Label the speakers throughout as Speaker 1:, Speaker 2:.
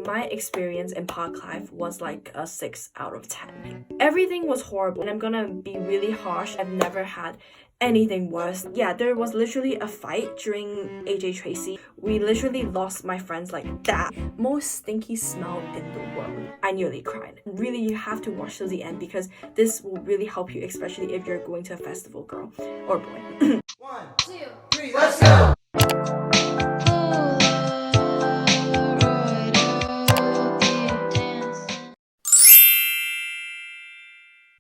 Speaker 1: my experience in Parklife was like a 6 out of 10. Everything was horrible, and I'm gonna be really harsh. I've never had anything worse. Yeah, there was literally a fight during AJ Tracy. We literally lost my friends like that. Most stinky smell in the world. I nearly cried. Really, you have to watch till the end because this will really help you, especially if you're going to a festival, girl or boy.
Speaker 2: 1, 2, 3, let's go!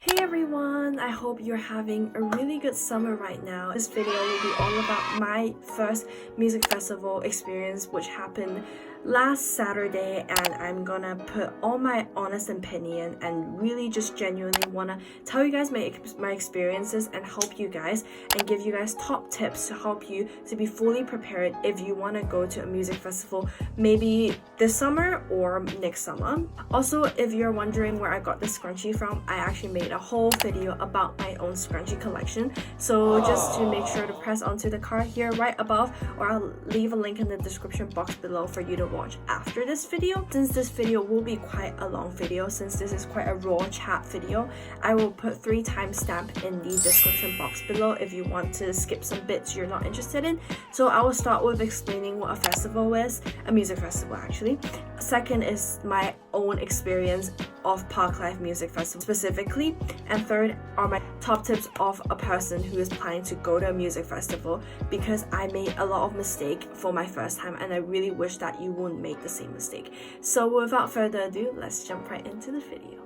Speaker 1: Hey everyone, I hope you're having a really good summer right now. This video will be all about my first music festival experience, which happened last Saturday, and I'm gonna put all my honest opinion and really just genuinely wanna tell you guys my experiences and help you guys and give you guys top tips to help you to be fully prepared if you want to go to a music festival maybe this summer or next summer. Also, if you're wondering where I got the scrunchie from, I actually made a whole video about my own scrunchie collection, so just to make sure to press onto the card here right above, or I'll leave a link in the description box below for you to watch after this video. Since this video will be quite a long video, since this is quite a raw chat video, I will put 3 timestamps in the description box below if you want to skip some bits you're not interested in. So I will start with explaining what a festival is, a music festival actually. Second is my own experience of Parklife Music Festival specifically, and third are my top tips of a person who is planning to go to a music festival, because I made a lot of mistake for my first time and I really wish that you wouldn't make the same mistake. So without further ado, let's jump right into the video.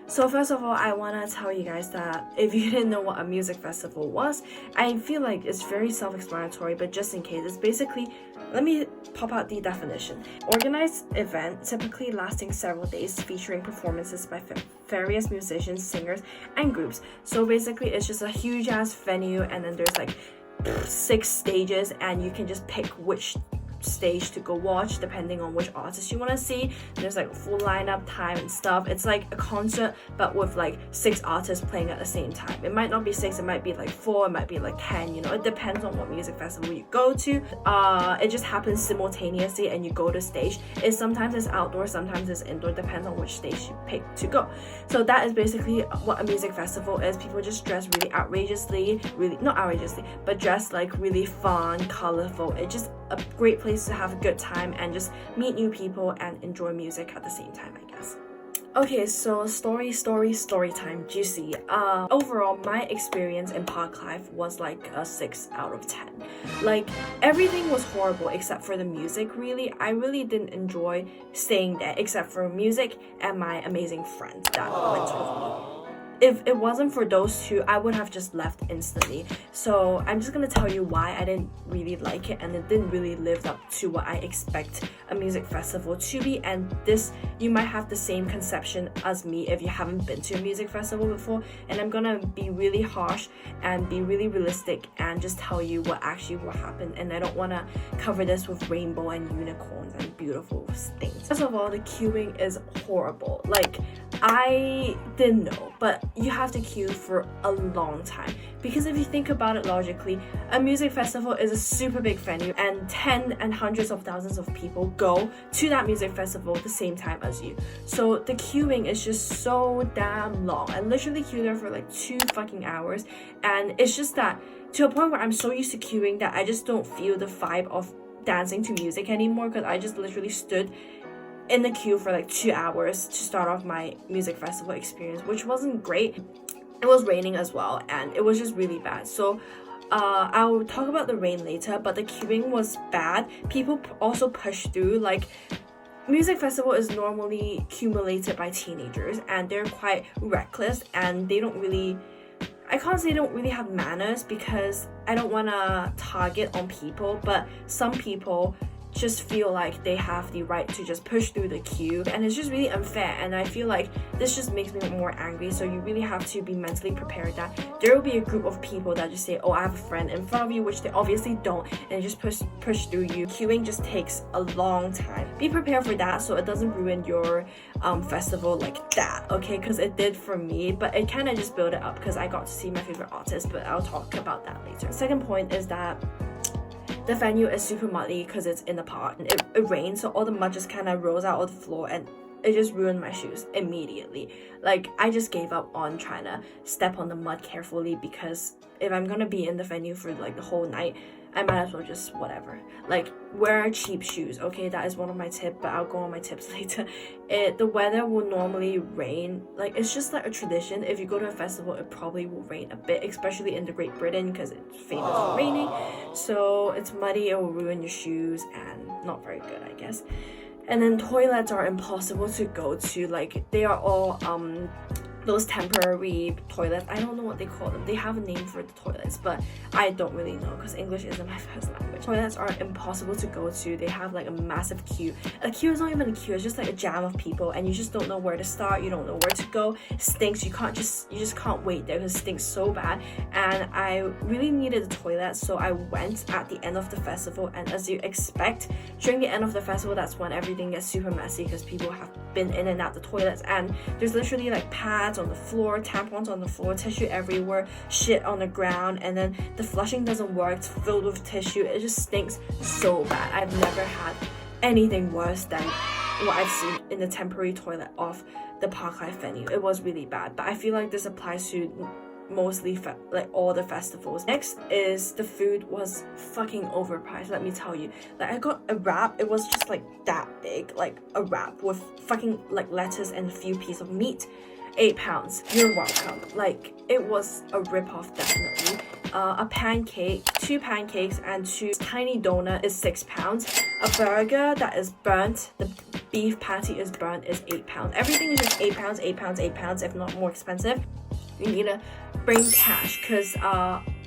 Speaker 1: So first of all, I want to tell you guys that if you didn't know what a music festival was, I feel like it's very self-explanatory, but just in case, it's basically, let me pop out the definition. Organized event typically lasting several days, featuring performances by various musicians, singers, and groups. So basically, it's just a huge ass venue, and then there's like 6 stages, and you can just pick which stage to go watch depending on which artist you want to see. There's like full lineup time and stuff. It's like a concert but with like 6 artists playing at the same time. It might not be 6, it might be like 4, it might be like 10, you know, it depends on what music festival you go to. It just happens simultaneously and you go to stage. Sometimes it's outdoor, sometimes it's indoor, depends on which stage you pick to go. So that is basically what a music festival is. People just dress really outrageously, really not outrageously, but dress like really fun, colorful. It's just a great place to have a good time and just meet new people and enjoy music at the same time, I guess. Okay, so story time, juicy. Overall, my experience in Parklife was like a 6 out of 10. Like, everything was horrible except for the music, really. I really didn't enjoy staying there except for music and my amazing friends that went with me. If it wasn't for those 2, I would have just left instantly. So I'm just gonna tell you why I didn't really like it, and it didn't really live up to what I expect a music festival to be. And this, you might have the same conception as me if you haven't been to a music festival before, and I'm gonna be really harsh and be really realistic and just tell you what actually will happen. And I don't want to cover this with rainbow and unicorns and beautiful things. First of all, the queuing is horrible. Like, I didn't know, but you have to queue for a long time, because if you think about it logically, a music festival is a super big venue and 10 and hundreds of thousands of people go to that music festival at the same time as you. So the queuing is just so damn long. I literally queued there for like 2 fucking hours, and it's just that to a point where I'm so used to queuing that I just don't feel the vibe of dancing to music anymore, because I just literally stood in the queue for like 2 hours to start off my music festival experience, which wasn't great. It was raining as well, and it was just really bad. So I'll talk about the rain later, but the queuing was bad. People also push through. Like, music festival is normally accumulated by teenagers, and they're quite reckless, and they don't really, I can't say they don't really have manners, because I don't want to target on people, but some people just feel like they have the right to just push through the queue, and it's just really unfair. And I feel like this just makes me more angry. So you really have to be mentally prepared that there will be a group of people that just say, oh, I have a friend in front of you, which they obviously don't, and just push through you. Queuing just takes a long time. Be prepared for that so it doesn't ruin your festival like that, okay? Because it did for me, but it kind of just built it up because I got to see my favorite artist, but I'll talk about that later. Second point is that the venue is super muddy because it's in the park. It rained, so all the mud just kind of rolls out of the floor, and it just ruined my shoes immediately. Like, I just gave up on trying to step on the mud carefully, because if I'm gonna be in the venue for like the whole night, I might as well just whatever. Like, wear cheap shoes, okay? That is one of my tips, but I'll go on my tips later. The weather will normally rain. Like, it's just like a tradition. If you go to a festival, it probably will rain a bit, especially in the Great Britain, because it's famous for raining. So it's muddy, it will ruin your shoes, and not very good, I guess. And then toilets are impossible to go to. Like, they are all those temporary toilets. I don't know what they call them. They have a name for the toilets, but I don't really know because English isn't my first language. Toilets are impossible to go to. They have like a massive queue. A queue is not even a queue, it's just like a jam of people, and you just don't know where to start, you don't know where to go. It stinks. You just can't wait there because it stinks so bad. And I really needed a toilet, so I went at the end of the festival, and as you expect, during the end of the festival, that's when everything gets super messy because people have been in and out the toilets, and there's literally like pads on the floor, tampons on the floor, tissue everywhere, shit on the ground, and then the flushing doesn't work. It's filled with tissue. It just stinks so bad. I've never had anything worse than what I've seen in the temporary toilet of the Parklife venue. It was really bad, but I feel like this applies to mostly like all the festivals. Next is the food was fucking overpriced, let me tell you. Like, I got a wrap, it was just like that big, like a wrap with fucking like lettuce and a few pieces of meat. £8. You're welcome. Like, it was a rip-off, definitely. A pancake, 2 pancakes, and 2 tiny donut is £6. A burger that is burnt, the beef patty is burnt, is £8. Everything is just £8, £8, if not more expensive. You need to bring cash, because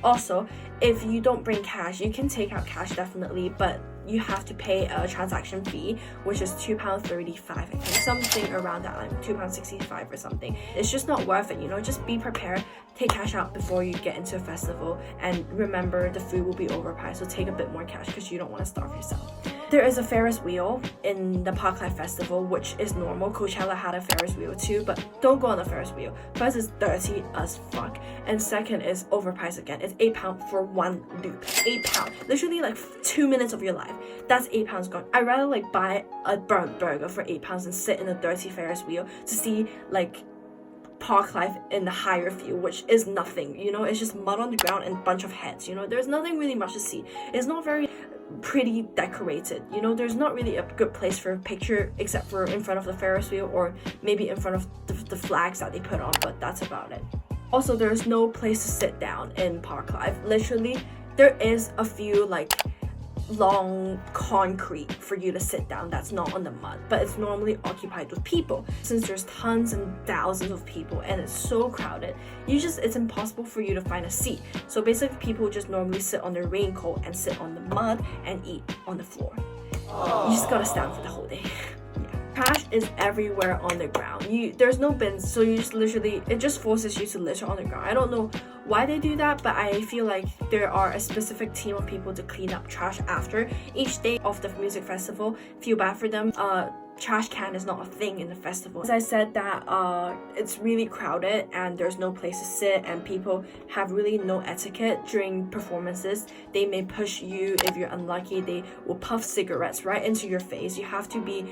Speaker 1: also, if you don't bring cash, you can take out cash definitely, but you have to pay a transaction fee, which is £2.35, I think, something around that line, £2.65 or something. It's just not worth it, you know. Just be prepared, take cash out before you get into a festival, and remember the food will be overpriced, so take a bit more cash because you don't want to starve yourself. There is a Ferris wheel in the Parklife Festival, which is normal. Coachella had a Ferris wheel too, but don't go on the Ferris wheel. First, it's dirty as fuck, and second is overpriced again. It's £8 for one loop. £8, literally like 2 minutes of your life. That's £8 gone. I'd rather like buy a burnt burger for £8 and sit in a dirty Ferris wheel to see like Parklife in the higher view, which is nothing, you know. It's just mud on the ground and a bunch of heads, you know. There's nothing really much to see. It's not very pretty decorated, you know. There's not really a good place for a picture except for in front of the Ferris wheel, or maybe in front of the flags that they put on, but that's about it. Also, there's no place to sit down in Parklife. Literally, there is a few like long concrete for you to sit down that's not on the mud, but it's normally occupied with people. Since there's tons and thousands of people and it's so crowded, it's impossible for you to find a seat. So basically, people just normally sit on their raincoat and sit on the mud and eat on the floor. You just gotta stand for the whole day. Trash is everywhere on the ground. There's no bins, so you just literally, it just forces you to litter on the ground. I don't know why they do that, but I feel like there are a specific team of people to clean up trash after each day of the music festival. Feel bad for them. Trash can is not a thing in the festival. As I said that it's really crowded and there's no place to sit, and people have really no etiquette during performances. They may push you. If you're unlucky, they will puff cigarettes right into your face. You have to be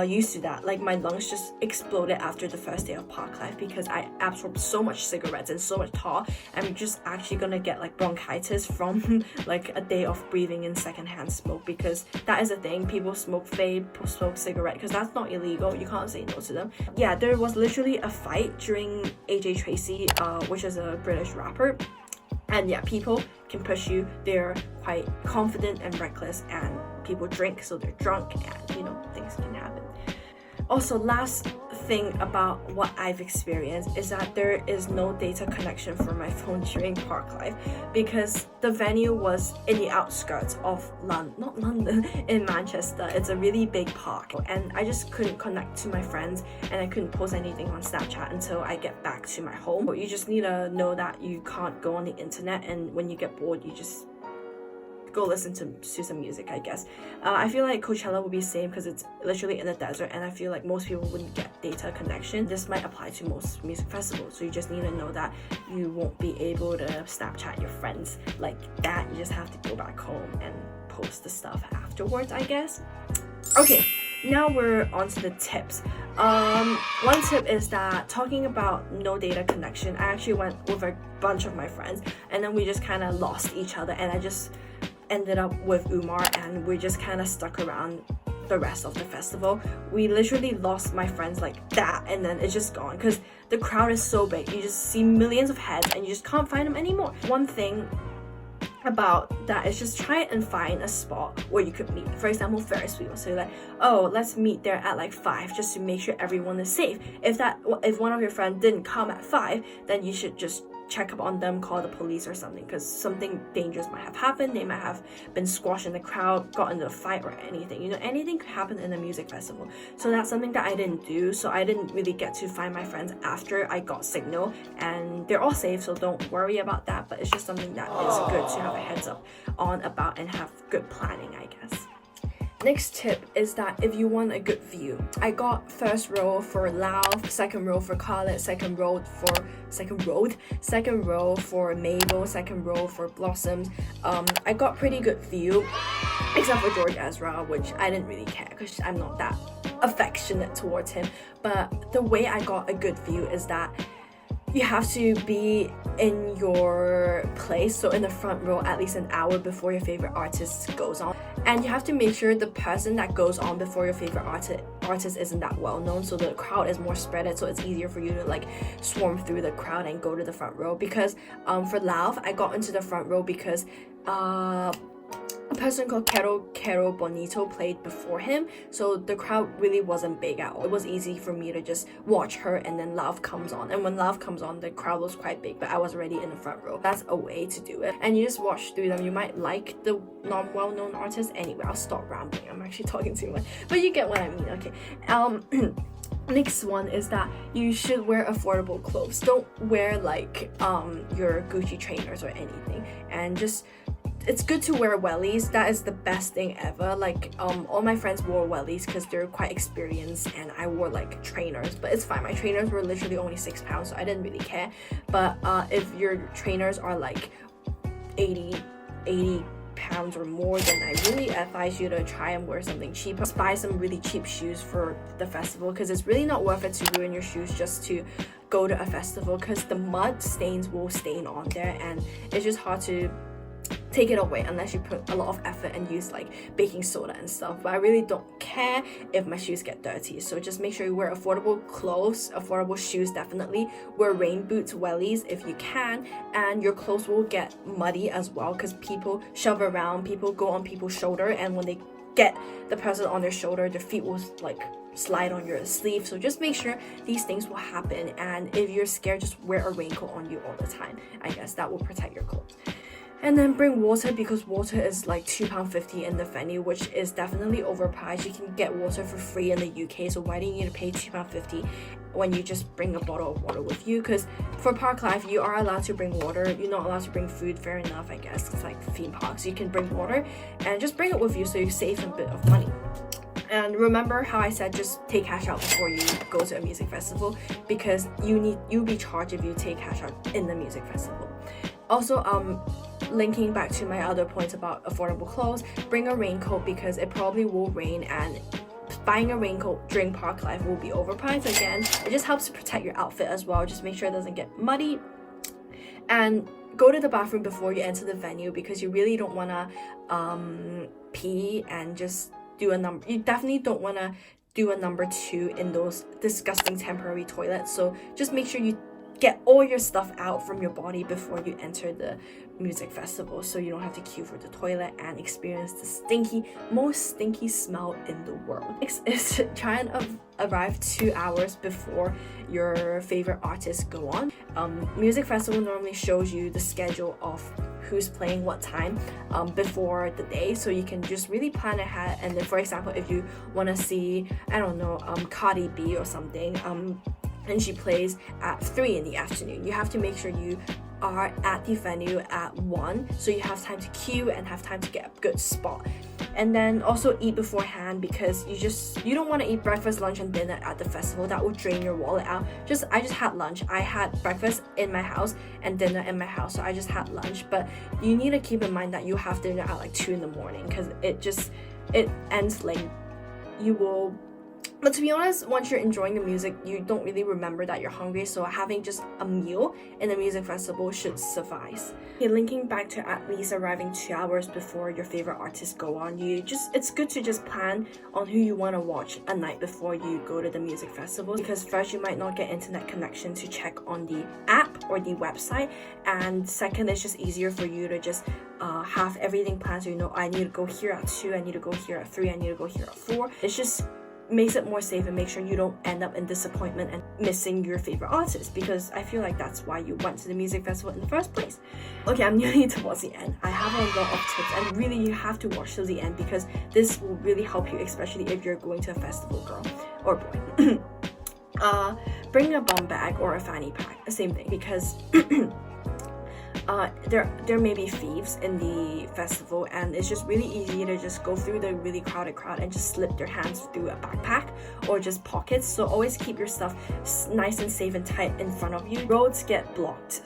Speaker 1: used to that. Like, my lungs just exploded after the first day of Parklife because I absorbed so much cigarettes and so much tar. I'm just actually gonna get like bronchitis from like a day of breathing in secondhand smoke, because that is a thing. People smoke vape, smoke cigarette, because that's not illegal. You can't say no to them. Yeah, there was literally a fight during AJ Tracy, which is a British rapper. And yeah, people can push you. They're quite confident and reckless, and people drink, so they're drunk, and you know, things can happen. Also, last thing about what I've experienced is that there is no data connection for my phone during Parklife, because the venue was in the outskirts of not London, in Manchester. It's a really big park, and I just couldn't connect to my friends, and I couldn't post anything on Snapchat until I get back to my home. You just need to know that you can't go on the internet, and when you get bored, you just go listen to some music, I guess. I feel like Coachella would be the same because it's literally in the desert, and I feel like most people wouldn't get data connection. This might apply to most music festivals, so you just need to know that you won't be able to Snapchat your friends like that. You just have to go back home and post the stuff afterwards, I guess. Okay, now we're on to the tips. One tip is that talking about no data connection, I actually went with a bunch of my friends and then we just kind of lost each other, and I just ended up with Umar and we just kind of stuck around the rest of the festival. We literally lost my friends like that, and then it's just gone because the crowd is so big. You just see millions of heads and you just can't find them anymore. One thing about that is just try and find a spot where you could meet. For example, Ferris wheel. So you're like, oh, let's meet there at like 5 just to make sure everyone is safe. If one of your friends didn't come at 5, then you should just check up on them, call the police or something, because something dangerous might have happened. They might have been squashed in the crowd, got into a fight or anything. You know, anything could happen in a music festival. So that's something that I didn't do. So I didn't really get to find my friends after I got signal, and they're all safe, so don't worry about that. But it's just something that is good to have a heads up on about and have good planning, I guess. Next tip is that if you want a good view, I got first row for Lauv, second row for Khalid, second row for Mabel, second row for Blossoms. I got pretty good view, except for George Ezra, which I didn't really care because I'm not that affectionate towards him. But the way I got a good view is that you have to be in your place, so in the front row at least an hour before your favorite artist goes on, and you have to make sure the person that goes on before your favorite artist isn't that well known, so the crowd is more spread, so it's easier for you to like swarm through the crowd and go to the front row. Because for Lauv, I got into the front row because a person called Kero Bonito played before him, so the crowd really wasn't big at all. It was easy for me to just watch her, and then Lauv comes on, and when Lauv comes on, the crowd was quite big, but I was already in the front row. That's a way to do it, and you just watch through them. You might like the non-well-known artists. Anyway, I'll stop rambling. I'm actually talking too much, but you get what I mean. Okay. Next one is that you should wear affordable clothes. Don't wear like your Gucci trainers or anything, and just it's good to wear wellies. That is the best thing ever. Like all my friends wore wellies because they're quite experienced, and I wore like trainers, but it's fine. My trainers were literally only £6, so I didn't really care. But if your trainers are like 80 pounds or more, then I really advise you to try and wear something cheap. Just buy some really cheap shoes for the festival, because it's really not worth it to ruin your shoes just to go to a festival, because the mud stains will stain on there, and it's just hard to take it away unless you put a lot of effort and use like baking soda and stuff. But I really don't care if my shoes get dirty, so just make sure you wear affordable clothes, affordable shoes. Definitely wear rain boots, wellies if you can, and your clothes will get muddy as well because people shove around, people go on people's shoulder, and when they get the person on their shoulder, their feet will like slide on your sleeve. So just make sure these things will happen, and if you're scared, just wear a raincoat on you all the time. I guess that will protect your clothes. And then bring water, because water is like £2.50 in the venue, which is definitely overpriced. You can get water for free in the UK, so why do you need to pay £2.50 when you just bring a bottle of water with you? Because for Parklife, you are allowed to bring water. You're not allowed to bring food. Fair enough, I guess. It's like theme parks. So you can bring water and just bring it with you, so you save a bit of money. And remember how I said just take cash out before you go to a music festival, because you'll be charged if you take cash out in the music festival. Also, linking back to my other points about affordable clothes, bring a raincoat because it probably will rain, and buying a raincoat during Parklife will be overpriced again. It just helps to protect your outfit as well. Just make sure it doesn't get muddy, and go to the bathroom before you enter the venue, because you really don't want to pee and just do a number. You definitely don't want to do a number 2 in those disgusting temporary toilets. So just make sure you get all your stuff out from your body before you enter the music festival, so you don't have to queue for the toilet and experience the most stinky smell in the world. Next is try and arrive 2 hours before your favorite artists go on. Music festival normally shows you the schedule of who's playing what time before the day, so you can just really plan ahead. And then, for example, if you want to see, I don't know, Cardi B or something, and she plays at 3 in the afternoon, you have to make sure you are at the venue at 1, so you have time to queue and have time to get a good spot. And then also eat beforehand, because you don't want to eat breakfast, lunch, and dinner at the festival. That will drain your wallet out. I just had lunch. I had breakfast in my house and dinner in my house, so I just had lunch. But you need to keep in mind that you have dinner at like 2 in the morning, because it ends late. But to be honest, once you're enjoying the music, you don't really remember that you're hungry, so having just a meal in a music festival should suffice. Okay, linking back to at least arriving 2 hours before your favorite artists go on, it's good to just plan on who you want to watch a night before you go to the music festival, because first, you might not get internet connection to check on the app or the website, and second, it's just easier for you to just have everything planned, so you know, I need to go here at 2, I need to go here at 3, I need to go here at 4. It's just makes it more safe and make sure you don't end up in disappointment and missing your favorite artist, because I feel like that's why you went to the music festival in the first place. Okay, I'm nearly towards the end. I have a lot of tips, and really you have to watch till the end, because this will really help you, especially if you're going to a festival, girl or boy. Bring a bum bag or a fanny pack, same thing, because there may be thieves in the festival, and it's just really easy to just go through the really crowded crowd and just slip your hands through a backpack or just pockets. So always keep your stuff nice and safe and tight in front of you. Roads get blocked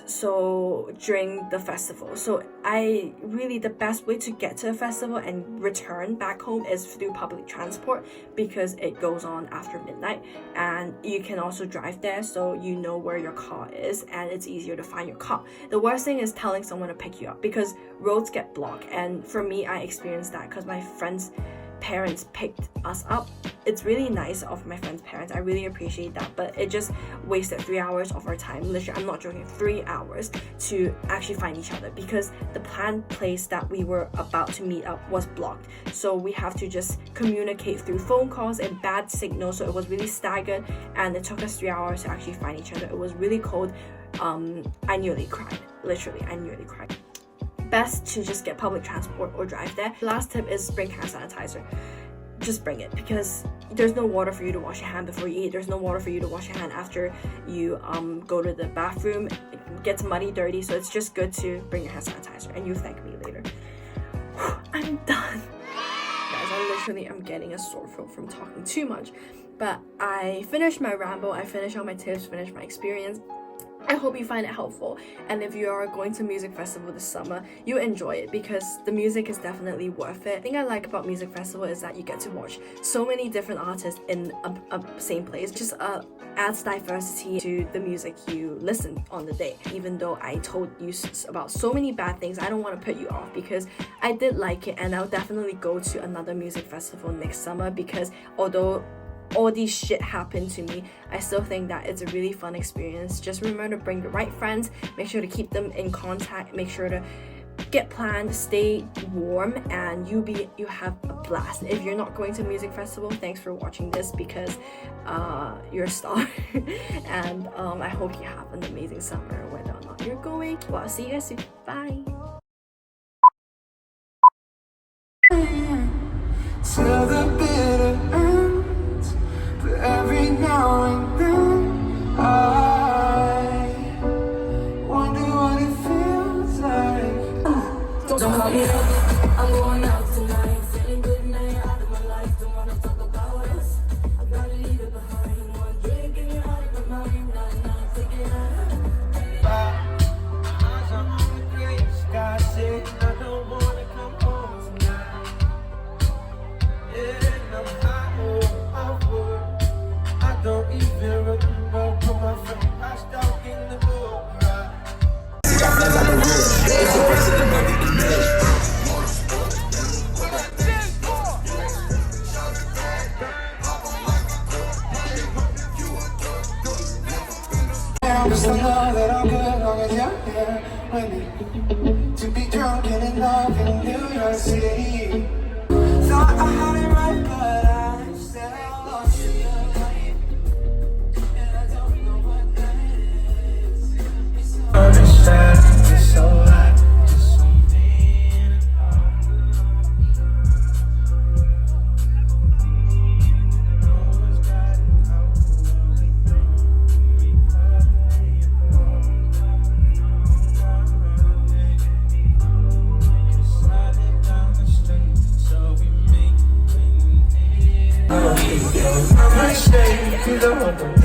Speaker 1: during the festival, so the best way to get to a festival and return back home is through public transport, because it goes on after midnight, and you can also drive there, so you know where your car is and it's easier to find your car. The worst thing is telling someone to pick you up, because roads get blocked, and for me, I experienced that because my friend's parents picked us up. It's really nice of my friend's parents, I really appreciate that, but it just wasted 3 hours of our time. Literally, I'm not joking, 3 hours to actually find each other, because the planned place that we were about to meet up was blocked, so we have to just communicate through phone calls and bad signal, so it was really staggered, and it took us 3 hours to actually find each other. It was really cold. I nearly cried. Literally, I nearly cried. Best to just get public transport or drive there. Last tip is bring hand sanitizer. Just bring it, because there's no water for you to wash your hand before you eat. There's no water for you to wash your hand after you go to the bathroom. It gets muddy, dirty, so it's just good to bring your hand sanitizer, and you thank me later. I'm done. Guys, I'm getting a sore throat from talking too much, but I finished my ramble. I finished all my tips, finished my experience. I hope you find it helpful, and if you are going to music festival this summer, you enjoy it, because the music is definitely worth it. The thing I like about music festival is that you get to watch so many different artists in a same place. Just adds diversity to the music you listen on the day. Even though I told you about so many bad things, I don't want to put you off, because I did like it, and I'll definitely go to another music festival next summer, because although all these shit happened to me, I still think that it's a really fun experience. Just remember to bring the right friends, make sure to keep them in contact, make sure to get planned, stay warm, and you have a blast. If you're not going to music festival, thanks for watching this, because you're a star. And I hope you have an amazing summer, whether or not you're going. Well, I'll see you guys soon. Bye.
Speaker 3: Till the bitter ends, but every now and then I wonder what it feels like. Don't call me up, I'm going out tonight, feeling good now you're out of my life. Don't wanna talk about us, I gotta leave it behind. One drink and you're out of my mind, not take it out. Eyes on the gray sky, saying I don't wanna come home tonight. I don't even remember, but my friend passed out in the boat ride. I'm just know that I'm good as long as you're here with me. To be drunk and in love in New York City. Thought I had it right, but I still lost you. And I don't know what that is. It's so understand, it's so light, just something apart. to the heart of